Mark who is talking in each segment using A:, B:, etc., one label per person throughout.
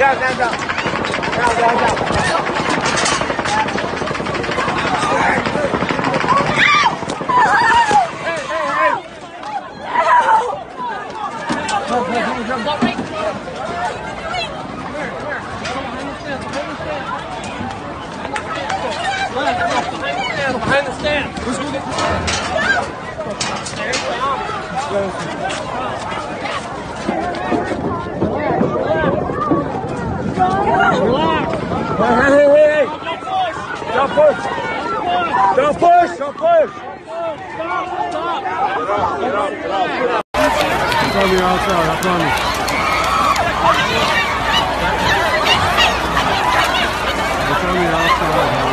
A: Behind the stand. Who's going to get Hey. Don't push. Don't push. Don't push. Stop. Get up. It's on the outside, I promise. It's on the outside,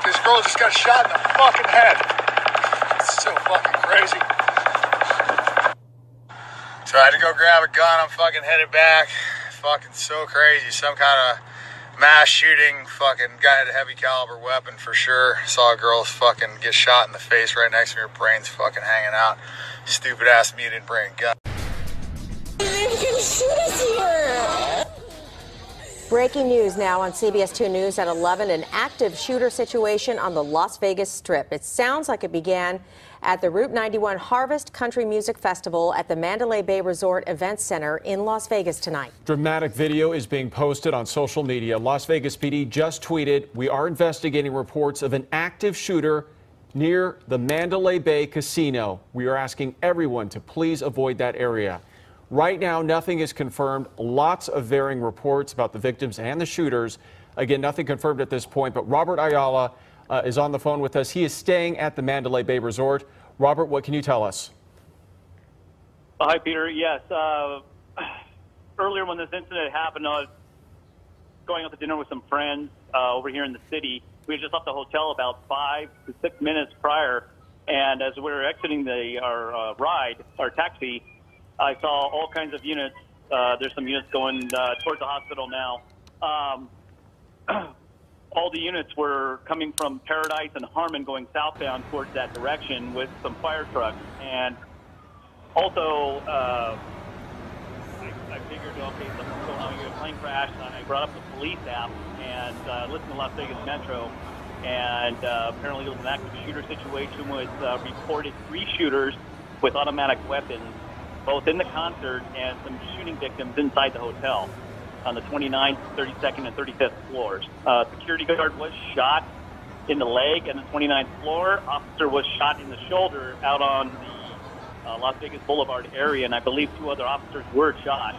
B: This girl just got shot in the fucking head. It's so fucking crazy. So I had to go grab a gun. I'm fucking headed back. Fucking so crazy. Some kind of mass shooting. Fucking guy had a heavy caliber weapon for sure. Saw a girl fucking get shot in the face right next to me. Her brain's fucking hanging out. Stupid ass me didn't bring a gun.
C: You can shoot us here.
D: Breaking news now on CBS 2 News at 11, an active shooter situation on the Las Vegas Strip. It sounds like it began at the Route 91 Harvest Country Music Festival at the Mandalay Bay Resort Event Center in Las Vegas tonight.
E: Dramatic video is being posted on social media. Las Vegas PD just tweeted, "We are investigating reports of an active shooter near the Mandalay Bay Casino. We are asking everyone to please avoid that area." Right now, nothing is confirmed. Lots of varying reports about the victims and the shooters. Again, nothing confirmed at this point, but Robert Ayala is on the phone with us. He is staying at the Mandalay Bay Resort. Robert, what can you tell us?
F: Hi, Peter. Yes. Earlier when this incident happened, I was going out to dinner with some friends over here in the city. We had just left the hotel about 5 to 6 minutes prior, and as we were exiting our taxi, I saw all kinds of units. There's some units going towards the hospital now. All the units were coming from Paradise and Harmon going southbound towards that direction with some fire trucks. And also, I figured, okay, something's going on here, a plane crash, and I brought up the police app and listened to Las Vegas Metro. And apparently it was an active shooter situation with reported 3 shooters with automatic weapons, both in the concert and some shooting victims inside the hotel on the 29th, 32nd, and 35th floors. Security guard was shot in the leg on the 29th floor. Officer was shot in the shoulder out on the Las Vegas Boulevard area, and I believe 2 other officers were shot.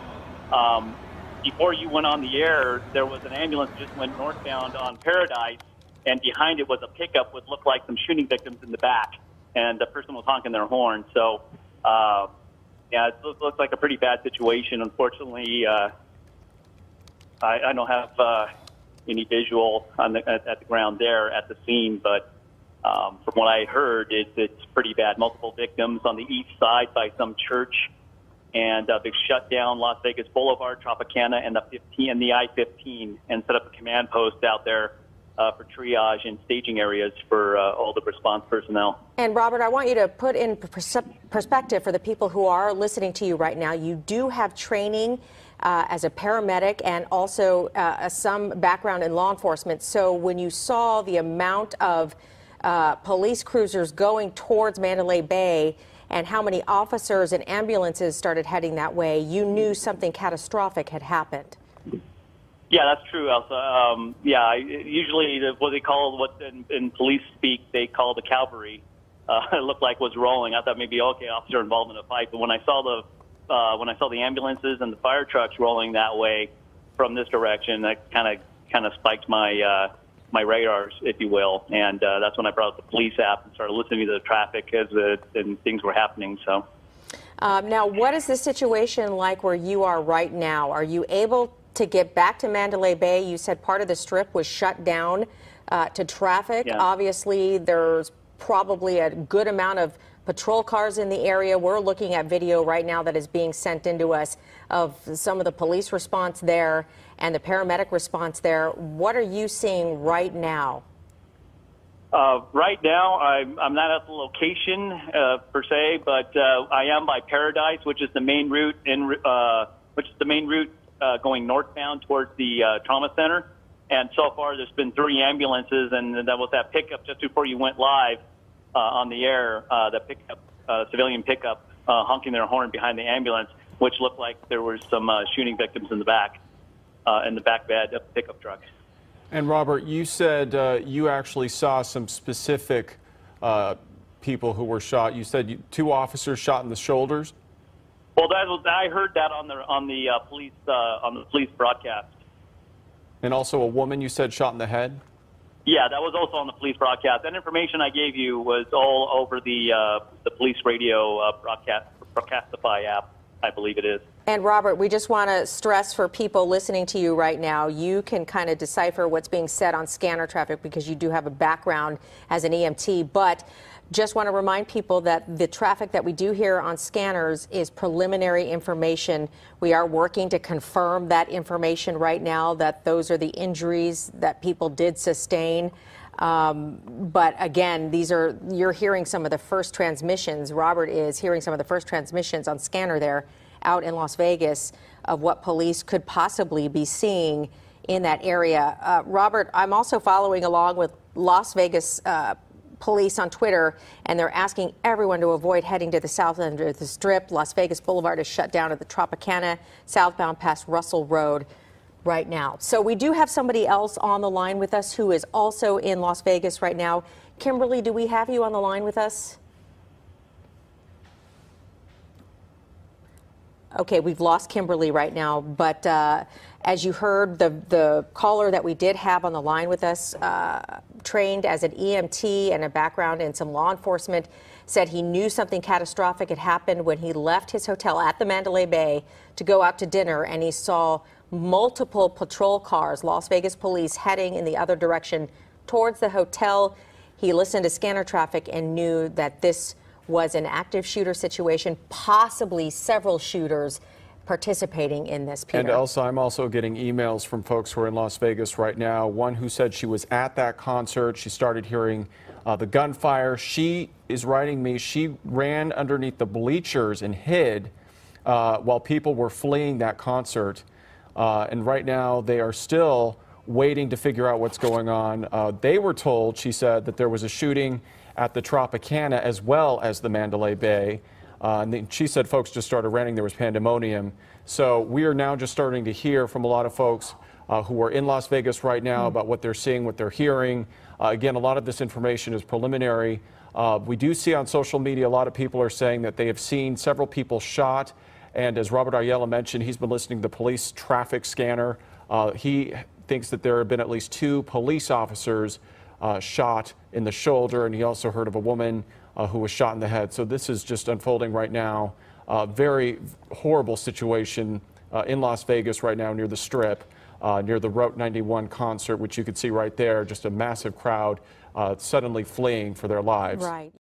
F: Before you went on the air, there was an ambulance that just went northbound on Paradise, and behind it was a pickup with looked like some shooting victims in the back, and the person was honking their horn. So, yeah, it looks like a pretty bad situation. Unfortunately, I don't have any visual at the ground there at the scene, but from what I heard, it's pretty bad. Multiple victims on the east side by some church, and they've shut down Las Vegas Boulevard, Tropicana, and the I-15, and set up a command post out there for triage and staging areas for all the response personnel.
D: And Robert, I want you to put in perspective for the people who are listening to you right now. You do have training as a paramedic and also some background in law enforcement. So when you saw the amount of police cruisers going towards Mandalay Bay and how many officers and ambulances started heading that way, you knew something catastrophic had happened.
F: Yeah, that's true, Elsa. Yeah, usually what in police speak, they call the cavalry. it looked like was rolling. I thought maybe, okay, officer involved in a fight. But when I saw the ambulances and the fire trucks rolling that way from this direction, that kind of spiked my my radars, if you will. And that's when I brought up the police app and started listening to the traffic and things were happening. So.
D: Now, what is the situation like where you are right now? Are you able to get back to Mandalay Bay? You said part of the strip was shut down to traffic.
F: Yeah.
D: Obviously, there's probably a good amount of patrol cars in the area. We're looking at video right now that is being sent into us of some of the police response there and the paramedic response there. What are you seeing right now?
F: Right now, I'm not at the location per se, but I am by Paradise, which is the main route going northbound towards the trauma center. And so far, there's been 3 ambulances, and that was that pickup just before you went live on the air. The pickup, civilian pickup, honking their horn behind the ambulance, which looked like there were some shooting victims in the back bed of the pickup truck.
E: And Robert, you said you actually saw some specific people who were shot. You said 2 officers shot in the shoulders.
F: Well, I heard that on the police broadcast.
E: And also a woman you said shot in the head.
F: Yeah, that was also on the police broadcast. That information I gave you was all over the police radio Broadcastify app, I believe it is.
D: And Robert, we just want to stress for people listening to you right now, you can kind of decipher what's being said on scanner traffic because you do have a background as an EMT, but just want to remind people that the traffic that we do hear on scanners is preliminary information. We are working to confirm that information right now, that those are the injuries that people did sustain. But again, you're hearing some of the first transmissions. Robert is hearing some of the first transmissions on scanner there out in Las Vegas of what police could possibly be seeing in that area. Robert, I'm also following along with Las Vegas police on Twitter, and they're asking everyone to avoid heading to the south end of the Strip. Las Vegas Boulevard is shut down at the Tropicana, southbound past Russell Road right now. So we do have somebody else on the line with us who is also in Las Vegas right now. Kimberly, do we have you on the line with us? Okay, we've lost Kimberly right now, but as you heard, the caller that we did have on the line with us, trained as an EMT and a background in some law enforcement, said he knew something catastrophic had happened when he left his hotel at the Mandalay Bay to go out to dinner, and he saw multiple patrol cars, Las Vegas police, heading in the other direction towards the hotel. He listened to scanner traffic and knew that this was an active shooter situation, possibly several shooters participating in this, Peter.
E: And Elsa, I'm also getting emails from folks who are in Las Vegas right now. One who said she was at that concert. She started hearing the gunfire. She is writing me, she ran underneath the bleachers and hid while people were fleeing that concert. And right now they are still waiting to figure out what's going on. They were told, she said, that there was a shooting at the Tropicana as well as the Mandalay Bay. And then she said folks just started running. There was pandemonium. So we are now just starting to hear from a lot of folks who are in Las Vegas right now about what they're seeing, what they're hearing. Again, a lot of this information is preliminary. We do see on social media a lot of people are saying that they have seen several people shot. And as Robert Ayala mentioned, he's been listening to the police traffic scanner. He thinks that there have been at least 2 police officers shot in the shoulder, and he also heard of a woman who was shot in the head. So this is just unfolding right now. Very horrible situation in Las Vegas right now near the Strip, near the Route 91 concert, which you can see right there, just a massive crowd suddenly fleeing for their lives.
D: Right.